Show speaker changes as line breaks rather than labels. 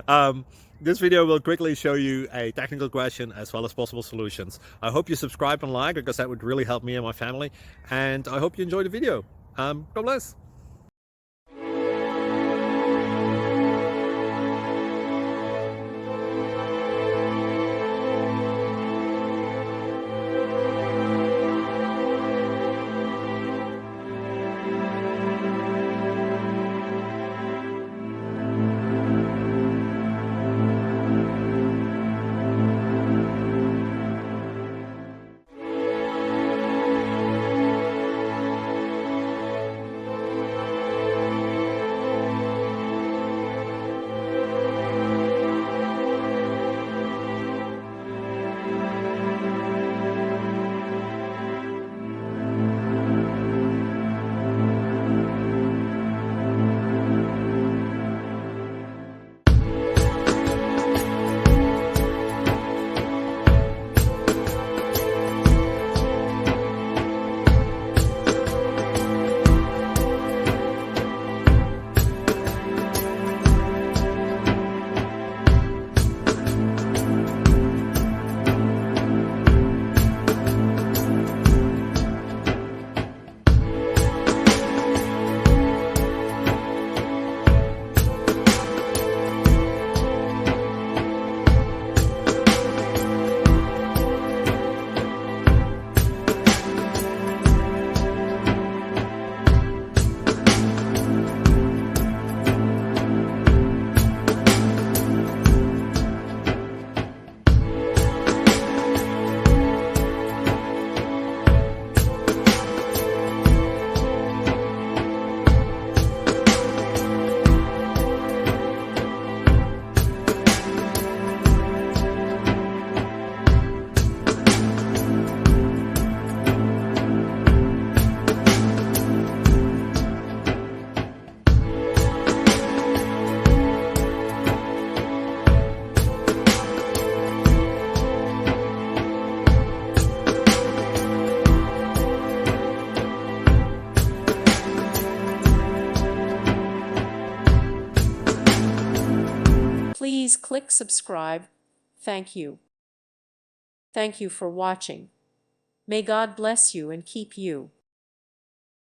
um, this video will quickly show you a technical question as well as possible solutions. I hope you subscribe and like, because that would really help me and my family. And I hope you enjoy the video. God bless.
Please click subscribe. Thank you. Thank you for watching. May God bless you and keep you.